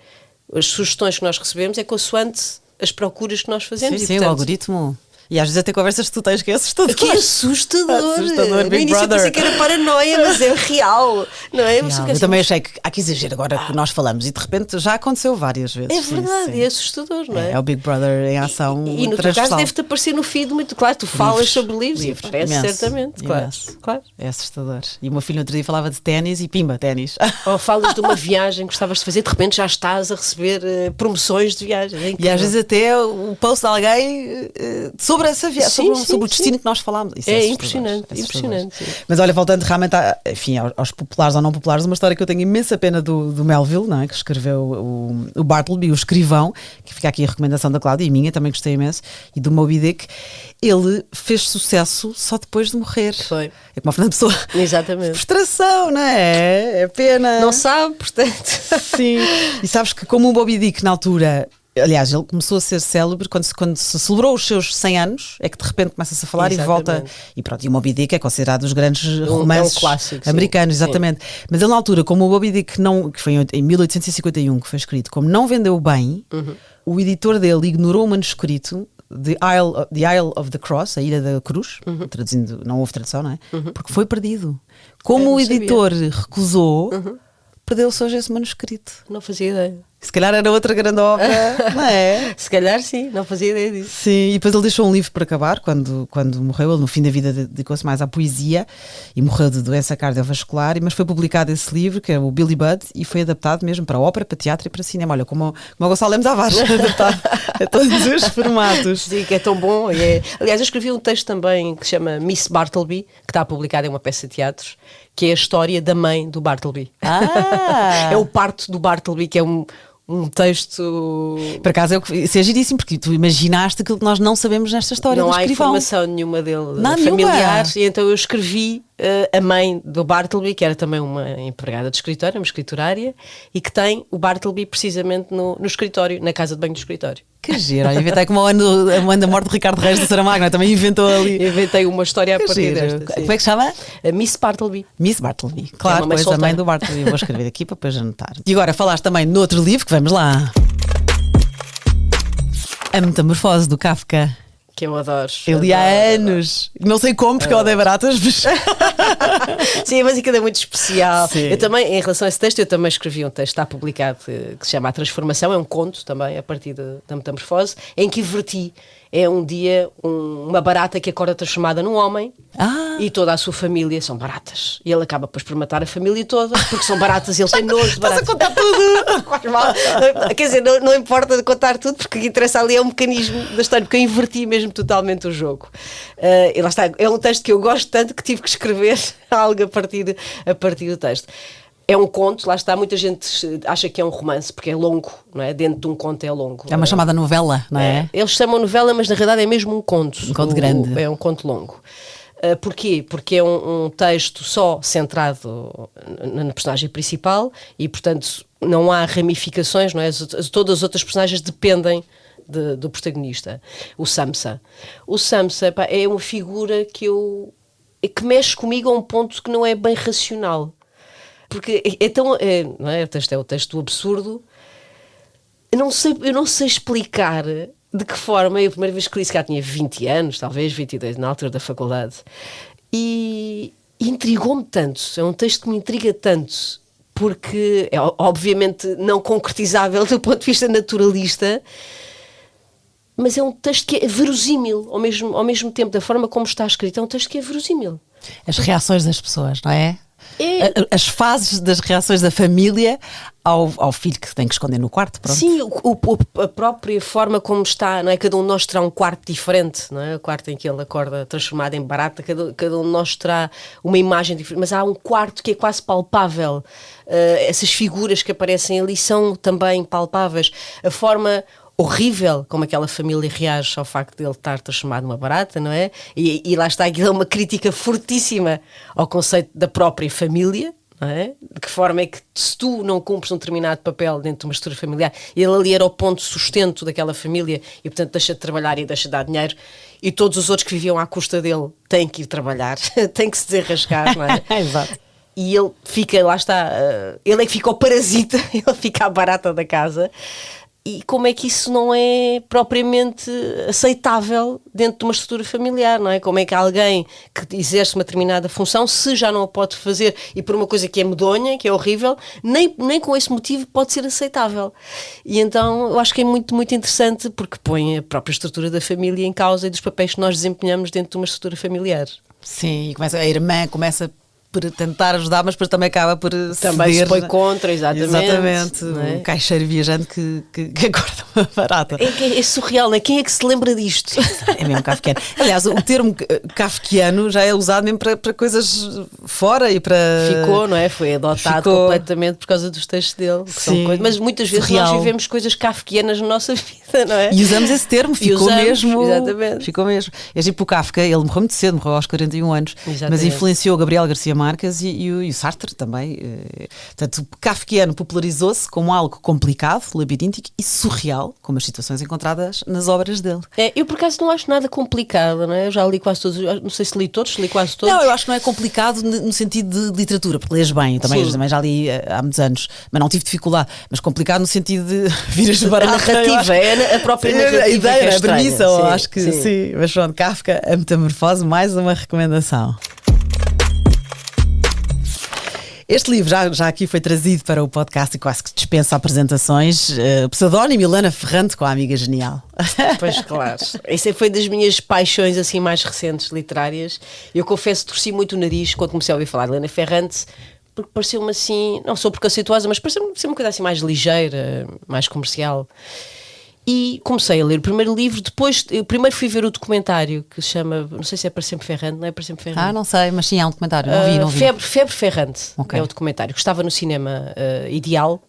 As sugestões que nós recebemos é consoante as procuras que nós fazemos. Sim, e, sim, portanto, o algoritmo. E às vezes até conversas que tu tens que é assustador. Que assustador. Assustador, No Big início eu Brother. pensei que era paranoia, mas é real. Não é? Real. Eu também achei que há que exagero agora que nós falamos e de repente já aconteceu várias vezes. É verdade, sim. é assustador, não é? É o Big Brother em ação. E no teu caso deve-te aparecer no feed muito claro, tu falas sobre livros e aparece imenso, certamente, imenso. claro. É assustador. E o meu filho no outro dia falava de ténis e pimba, ténis. Ou falas de uma viagem que gostavas de fazer, de repente já estás a receber promoções de viagem. É E incrível. às vezes até o post de alguém sobre essa viagem, sobre o destino que nós falámos. Isso É assustador, impressionante, assustador. impressionante. Sim. Mas olha, voltando realmente aos populares ou não populares, uma história que eu tenho imensa pena do Melville, não é? Que escreveu o Bartleby, o escrivão, que fica aqui a recomendação da Cláudia e minha, também gostei imenso, e do Moby Dick. Ele fez sucesso só depois de morrer. Foi. É como a Fernanda Pessoa. Exatamente. Frustração, não é? É pena. Não sabe, portanto. Sim. E sabes que como o Moby Dick na altura... Aliás, ele começou a ser célebre quando se celebrou os seus 100 anos, é que de repente começa-se a falar Exatamente. e volta. E pronto, e o Moby Dick é considerado dos grandes romances clássico, americanos, sim. exatamente. Mas ele na altura, como o Moby Dick que foi em 1851 que foi escrito, como não vendeu bem, o editor dele ignorou o manuscrito The Isle of the Cross, a Ilha da Cruz, traduzindo, não houve tradução, não é? Porque foi perdido. Como o editor recusou, perdeu-se hoje esse manuscrito. Não fazia ideia. Se calhar era outra grande obra, não é? Se calhar sim, não fazia ideia disso. Sim, e depois ele deixou um livro para acabar quando morreu. Ele no fim da vida dedicou-se mais à poesia e morreu de doença cardiovascular, mas foi publicado esse livro, que é o Billy Budd, e foi adaptado mesmo para ópera, para teatro e para cinema. Olha, como o Gonçalo Lemos Tavares, adaptado a todos os formatos. Sim, que é tão bom. Aliás, eu escrevi um texto também que se chama Miss Bartleby, que está publicado em uma peça de teatros, que é a história da mãe do Bartleby. É o parto do Bartleby, que é um texto... Por acaso, isso é giríssimo, porque tu imaginaste aquilo que nós não sabemos nesta história Não do há escrivão. informação nenhuma dele Não, familiar, nenhuma. e então eu escrevi a mãe do Bartleby, que era também uma empregada de escritório, uma escriturária, e que tem o Bartleby precisamente no escritório, na casa de banho do escritório. Que giro, olha, inventei como a ano da morte de Ricardo Reis do Saramago, não é? Também inventou ali. Inventei uma história a Que partir giro. desta. Como é que se chama? A Miss Bartleby. Miss Bartleby. Claro, uma mãe pois a mãe solteira. do Bartleby. Vou escrever aqui para depois anotar. E agora falaste também noutro livro, que vamos lá. A Metamorfose, do Kafka. Que eu adoro. Eu li há anos. Não sei como, porque eu odeio baratas, mas... Sim, mas aquilo é muito especial. Sim. Eu também, em relação a esse texto, eu também escrevi um texto, está publicado, que se chama A Transformação, é um conto também, a partir da Metamorfose, em que inverti. É um dia uma barata que acorda transformada num homem e toda a sua família são baratas. E ele acaba depois por matar a família toda, porque são baratas e ele tem nojo de baratas. Estás a contar tudo! Faz mal. Quer dizer, não importa de contar tudo, porque o que interessa ali é o mecanismo da história, porque eu inverti mesmo totalmente o jogo. E lá está, é um texto que eu gosto tanto que tive que escrever algo a partir do texto. É um conto, lá está, muita gente acha que é um romance, porque é longo, não é? Dentro de um conto é longo. É uma chamada novela, não é? Eles chamam novela, mas na realidade é mesmo um conto. Um conto grande. É um conto longo. Porquê? Porque é um texto só centrado na personagem principal e, portanto, não há ramificações, não é? Todas as outras personagens dependem do protagonista, o Samsa. O Samsa, pá, é uma figura que mexe comigo a um ponto que não é bem racional. Porque não é? O texto do absurdo. Eu não sei explicar de que forma. Eu a primeira vez que li isso já tinha 20 anos, talvez 22, na altura da faculdade, e intrigou-me tanto. É um texto que me intriga tanto, porque é obviamente não concretizável do ponto de vista naturalista, mas é um texto que é verosímil ao mesmo tempo, da forma como está escrito. É um texto que é verosímil. As reações das pessoas, não é? É. As fases das reações da família ao filho que tem que esconder no quarto, pronto. Sim, a própria forma como está, não é? Cada um de nós terá um quarto diferente, não é? O quarto em que ele acorda transformado em barata, cada um de nós terá uma imagem diferente, mas há um quarto que é quase palpável. Essas figuras que aparecem ali são também palpáveis. A forma horrível como aquela família reage ao facto de ele estar transformado numa barata, não é? E lá está, aquilo é uma crítica fortíssima ao conceito da própria família, não é? De que forma é que, se tu não cumpres um determinado papel dentro de uma estrutura familiar, ele ali era o ponto de sustento daquela família e, portanto, deixa de trabalhar e deixa de dar dinheiro, e todos os outros que viviam à custa dele têm que ir trabalhar, têm que se desenrascar, não é? Exato. E ele fica, lá está, ele é que fica o parasita, ele fica a barata da casa. E como é que isso não é propriamente aceitável dentro de uma estrutura familiar, não é? Como é que alguém que exerce uma determinada função, se já não a pode fazer e por uma coisa que é medonha, que é horrível, nem com esse motivo pode ser aceitável. E então eu acho que é muito, muito interessante, porque põe a própria estrutura da família em causa e dos papéis que nós desempenhamos dentro de uma estrutura familiar. Sim, e a irmã começa por tentar ajudar, mas depois também acaba por também ceder, se põe contra, exatamente. Um caixeiro viajante que acorda uma barata. É surreal, não é? Quem é que se lembra disto? É mesmo kafkiano. Aliás, o termo kafkiano já é usado mesmo para coisas fora e para... Ficou, não é? Foi adotado completamente por causa dos textos dele. Que são coisas, mas muitas vezes nós vivemos coisas kafkianas na nossa vida, não é? E usamos esse termo, mesmo. Exatamente. Ficou mesmo. É tipo o Kafka, ele morreu muito cedo, morreu aos 41 anos, exatamente. Mas influenciou Gabriel Garcia Marques e o Sartre também. Portanto, o kafkiano popularizou-se como algo complicado, labiríntico e surreal, como as situações encontradas nas obras dele. Eu por acaso não acho nada complicado, não é? Eu já li quase todos, não sei se li todos, li quase todos. Não, eu acho que não é complicado no sentido de literatura, porque lês bem, também já li há muitos anos, mas não tive dificuldade, mas complicado no sentido de viras barata. A narrativa, a própria narrativa. A ideia, a premissa, sim, acho que sim. Mas pronto, Kafka, a metamorfose, mais uma recomendação. Este livro já aqui foi trazido para o podcast e quase que dispensa apresentações. Pseudónimo Milana Ferrante com a amiga genial. Pois claro. Essa foi das minhas paixões assim mais recentes literárias. Eu confesso que torci muito o nariz quando comecei a ouvir falar de Milana Ferrante, porque pareceu-me assim, não sou preconceituosa, mas pareceu-me ser uma coisa assim mais ligeira, mais comercial. E comecei a ler o primeiro livro, depois eu primeiro fui ver o documentário que se chama, não sei se é Para Sempre Ferrante, não é Para Sempre Ferrante? Não sei, mas sim, há um documentário, não vi. Febre Ferrante, é o documentário, que estava no cinema Ideal,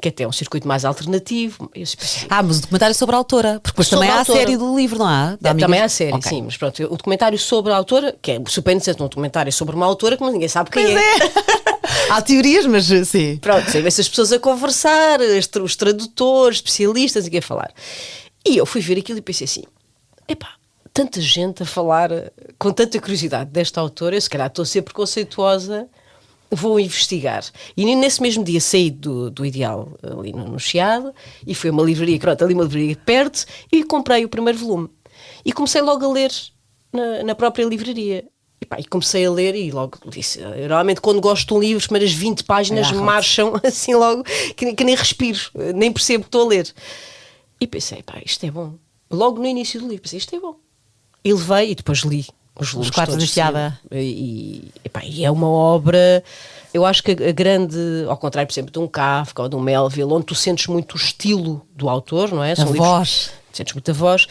que até é um circuito mais alternativo. Mas o documentário é sobre a autora, porque depois também há a série do livro, não há? Também há a série, sim, mas pronto, o documentário sobre a autora, que é super interessante, um documentário sobre uma autora que ninguém sabe quem é. Há teorias, mas sim. Pronto, sei essas pessoas a conversar, os tradutores, especialistas, e quem a falar. E eu fui ver aquilo e pensei assim, tanta gente a falar com tanta curiosidade desta autora, eu se calhar estou a ser preconceituosa, vou investigar. E nesse mesmo dia saí do Ideal, ali no Chiado, e fui a uma livraria, ali uma livraria perto, e comprei o primeiro volume. E comecei logo a ler na própria livraria. E comecei a ler e logo disse, normalmente quando gosto de um livro, as primeiras 20 páginas marcham assim logo, que nem respiro, nem percebo que estou a ler. E pensei, isto é bom. Logo no início do livro pensei, isto é bom. E levei e depois li os Quartos da Chiada. E é uma obra, eu acho que a grande, ao contrário, por exemplo, de um Kafka ou de um Melville, onde tu sentes muito o estilo do autor, não é? São voz. Sentes muito a voz.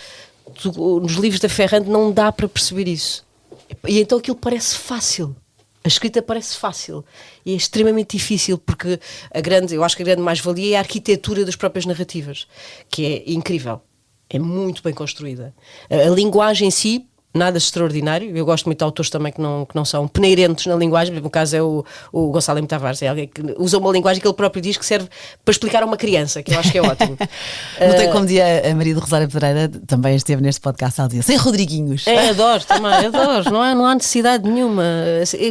Nos livros da Ferrante não dá para perceber isso. E então aquilo parece fácil, a escrita parece fácil e é extremamente difícil, porque eu acho que a grande mais-valia é a arquitetura das próprias narrativas, que é incrível, é muito bem construída. A linguagem em si, nada extraordinário. Eu gosto muito de autores também que não são peneirentos na linguagem. No caso é o Gonçalo M. Tavares, é alguém que usa uma linguagem que ele próprio diz que serve para explicar a uma criança, que eu acho que é ótimo. Não tem como dizia a Maria de Rosário Pereira, também esteve neste podcast, ela dizia, sem Rodriguinhos. Adoro também, adoro. Não há necessidade nenhuma.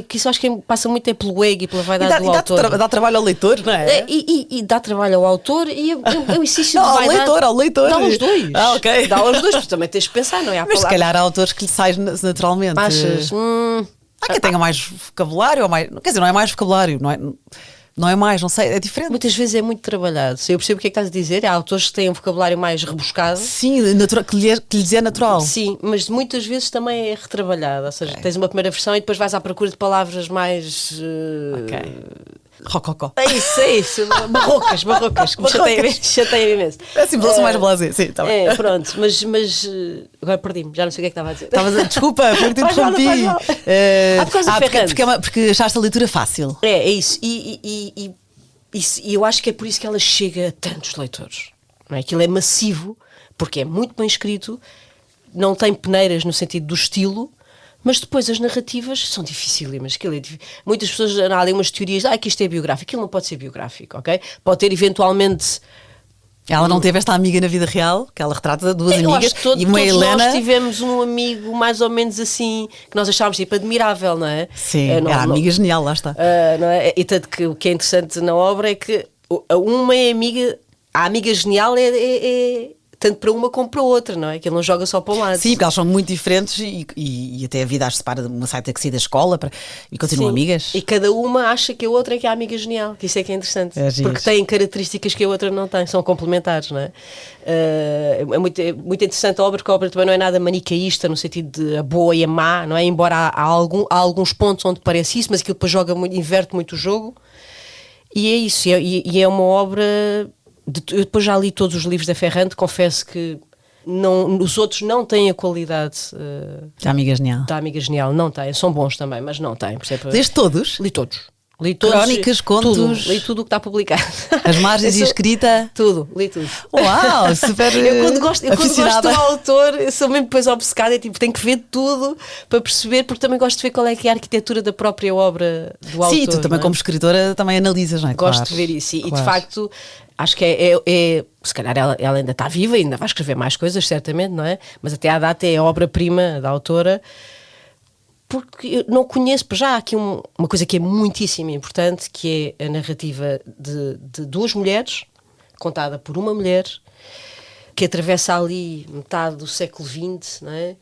Que isso acho que passa muito pelo ego e pela vaidade do autor. Dá trabalho ao leitor, não é? E dá trabalho ao autor e eu insisto ao leitor. Dá aos dois. Ok. Dá aos dois, porque também tens de pensar, não é? Mas se calhar há autores que lhe sais naturalmente. Achas? Há quem tenha mais vocabulário, ou mais, quer dizer, não é mais vocabulário, não é mais, não sei, é diferente. Muitas vezes é muito trabalhado. Eu percebo o que é que estás a dizer. Há autores que têm um vocabulário mais rebuscado. Sim, que lhes é natural. Sim, mas muitas vezes também é retrabalhado. Ou seja, tens uma primeira versão e depois vais à procura de palavras mais... Rococó. É isso. Barrocas. Que me chateiam imenso. É assim, sou mais blasé. Sim, tá bem. Pronto. Mas agora perdi-me. Já não sei o que é que estava a dizer. Desculpa, foi que te interrompi. Por causa do Ferrante. Porque achaste a leitura fácil. É isso. E eu acho que é por isso que ela chega a tantos leitores. Não é? Aquilo é massivo, porque é muito bem escrito, não tem peneiras no sentido do estilo, Mas depois as narrativas são dificílimas. Muitas pessoas há ali umas teorias, que isto é biográfico. Aquilo não pode ser biográfico, ok? Pode ter eventualmente... Ela não teve esta amiga na vida real, que ela retrata duas amigas, acho que e uma todos Helena... nós tivemos um amigo mais ou menos assim, que nós achávamos tipo admirável, não é? Sim, era a amiga genial, lá está. Não é? E tanto que o que é interessante na obra é que uma é amiga, a amiga genial é tanto para uma como para outra, não é? Que ele não joga só para um lado. Sim, porque elas são muito diferentes e até a vida as separa. Uma sai taxi da escola e continuam amigas. E cada uma acha que a outra é que é a amiga genial, que isso é que é interessante. Porque têm características que a outra não tem, são complementares, não é? É muito interessante a obra, porque a obra também não é nada manicaísta, no sentido de a boa e a má, não é? Embora há alguns pontos onde parece isso, mas aquilo depois inverte muito o jogo. E é isso, e é uma obra... Eu depois já li todos os livros da Ferrante, confesso que os outros não têm a qualidade da Amiga Genial. Da Amiga Genial, não têm, são bons também, mas não têm. Leste todos? Li todos. Li todos, crónicas, contos, li tudo o que está publicado. As margens e escrita. Tudo, li tudo. Uau, super. Eu quando gosto do autor, eu sou mesmo depois obcecada, tenho que ver tudo para perceber, porque também gosto de ver qual é que é a arquitetura da própria obra do autor. Sim, tu também como escritora também analisas, não é? Gosto de ver isso e de facto acho que se calhar ela ainda está viva, ainda vai escrever mais coisas, certamente, não é? Mas até à data é a obra-prima da autora. Porque eu não conheço, já há aqui uma coisa que é muitíssimo importante, que é a narrativa de duas mulheres, contada por uma mulher, que atravessa ali metade do século XX, não é?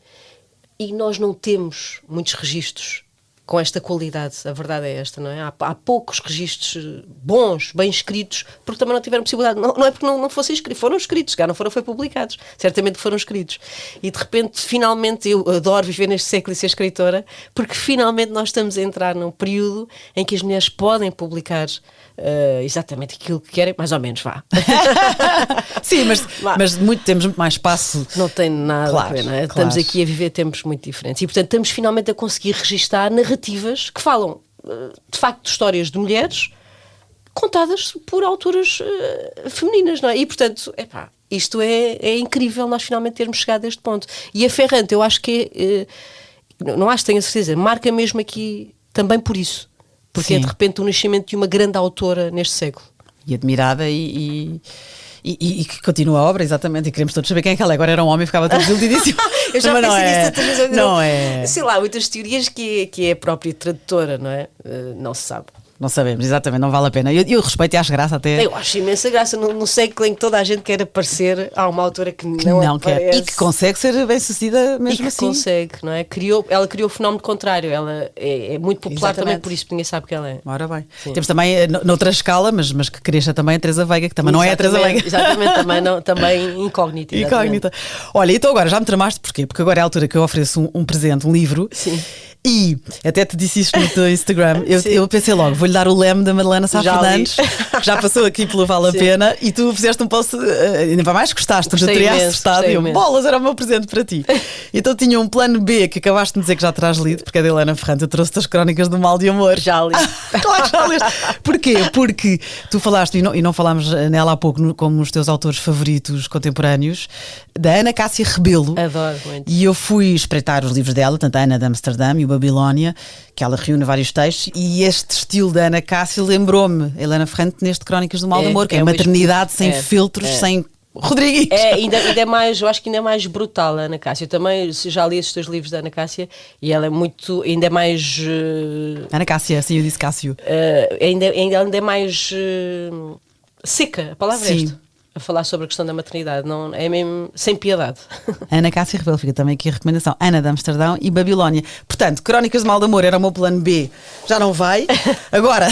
E nós não temos muitos registros com esta qualidade, a verdade é esta, não é? Há poucos registros bons, bem escritos, porque também não tiveram possibilidade, não é porque não fossem escritos, foram escritos, não foi publicados, certamente foram escritos. E de repente, finalmente, eu adoro viver neste século e ser escritora, porque finalmente nós estamos a entrar num período em que as mulheres podem publicar exatamente aquilo que querem, mais ou menos, vá. Sim, mas temos muito mais espaço. Não tem nada a ver, não é? Estamos aqui a viver tempos muito diferentes e, portanto, estamos finalmente a conseguir registar narrativas que falam, de facto, de histórias de mulheres contadas por autoras femininas, não é? E, portanto, isto é incrível nós finalmente termos chegado a este ponto. E a Ferrante, eu acho que não acho, tenho a certeza, marca mesmo aqui também por isso. Porque é de repente o nascimento de uma grande autora neste século. E admirada e que continua a obra, exatamente. E queremos todos saber quem é que ela é. Agora era um homem e ficava todo desiludidíssimo. Eu já pensei nisso tantas vezes. Não é. Sei lá, muitas teorias que é a própria tradutora, não é? Não se sabe. Não sabemos, exatamente, não vale a pena. Eu respeito e acho graça até. Eu acho imensa graça. No século em que toda a gente quer aparecer, há uma autora que não aparece. Quer. E que consegue ser bem-sucedida mesmo assim. Consegue, não é? Ela criou o fenómeno contrário. Ela é muito popular. Exatamente. Também, por isso ninguém sabe quem ela é. Ora bem. Sim. Temos também, noutra escala, mas que cresça também a Teresa Veiga, que também não é a Teresa Veiga. Exatamente, também incógnita. Incógnita. Olha, então agora já me tramaste, porquê? Porque agora é a altura que eu ofereço um presente, um livro. Sim. E até te disse isto no teu Instagram. Eu pensei logo, vou-lhe dar o leme da Madalena Sá Fernandes, que já passou aqui pelo Vale a Pena, e tu fizeste um post, ainda mais gostaste, tu terias assustado e eu, bolas, era o meu presente para ti. Então tinha um plano B que acabaste de dizer que já terás lido, porque é da Helena Ferrante. Eu trouxe-te as Crónicas do Mal de Amor. Já li. Claro que já leste. Porquê? Porque tu falaste, e não falámos nela há pouco, como os teus autores favoritos contemporâneos, da Ana Cássia Rebelo. Adoro muito. E eu fui espreitar os livros dela, tanto a Ana de Amsterdã e o Babilónia, que ela reúne vários textos, e este estilo da Ana Cássia lembrou-me Helena Ferrante neste Crónicas do Mal de Amor, que é maternidade sem filtros, sem Rodrigues. Ainda é mais, eu acho que ainda é mais brutal a Ana Cássia. Eu também já li esses dois livros da Ana Cássia e ela é muito, ainda é mais Ana Cássia, sim, eu disse Cássio. Ainda é mais seca, a palavra é esta. A falar sobre a questão da maternidade, não, é mesmo sem piedade. Ana Cássia Rebelo, fica também aqui a recomendação. Ana de Amsterdão e Babilónia. Portanto, Crónicas de Mal de Amor era o meu plano B, já não vai. Agora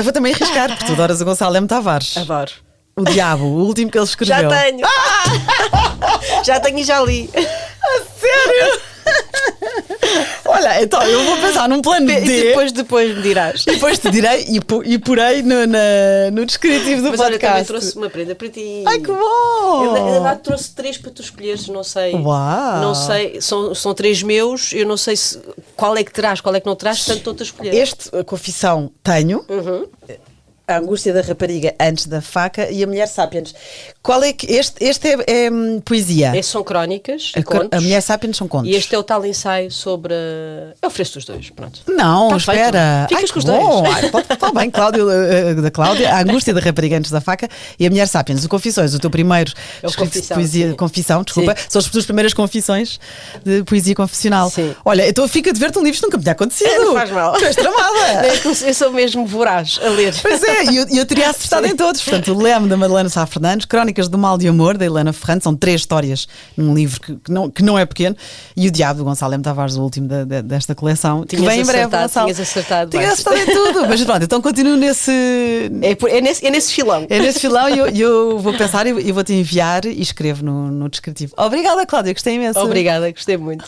vou também arriscar, porque tu adoras o Gonçalo M. Tavares. Adoro. O Diabo, o último que ele escreveu. Já tenho. Já tenho e já li. A sério? Olha, então eu vou pensar num plano D. Depois me dirás. Depois te direi e porei no descritivo do podcast. Olha, também trouxe uma prenda para ti. Ai, que bom! Eu trouxe 3 para tu escolheres, não sei. Uau! Não sei, são 3 meus, eu não sei qual é que terás, qual é que não terás, portanto estou-te a escolher. Este, a confissão, tenho. A Angústia da Rapariga Antes da Faca e A Mulher Sapiens. Qual é que este é poesia? Estes são crónicas e contos. A Mulher Sapiens são contos. E este é o tal ensaio sobre... Eu ofereço os dois, pronto. Não, Tá espera. feito. Ficas com os bom. dois. Está bem, Cláudio, da Cláudia. A Angústia da Rapariga Antes da Faca e A Mulher Sapiens. O Confissões, o teu primeiro É o escrito Confissão, de poesia. sim. Confissão, desculpa. Sim. São as tuas primeiras confissões de poesia confessional. Sim. Olha, então fica de ver-te um livro que nunca me tinha acontecido. Não faz mal. Tu és tramada. Eu sou mesmo voraz a ler. Pois é, e eu teria acertado em todos. Portanto, o Leme da Madalena Sá Fernandes, Crónicas do Mal de Amor da Helena Ferrante, são 3 histórias num livro que não é pequeno, e o Diabo do Gonçalo M. Tavares, o último desta coleção, que vem em breve. Tinhas acertado. Tinha acertado em tudo, mas pronto, então continuo nesse. É nesse filão. É nesse filão e eu vou pensar e vou-te enviar e escrevo no descritivo. Obrigada, Cláudia, gostei imenso. Obrigada, gostei muito.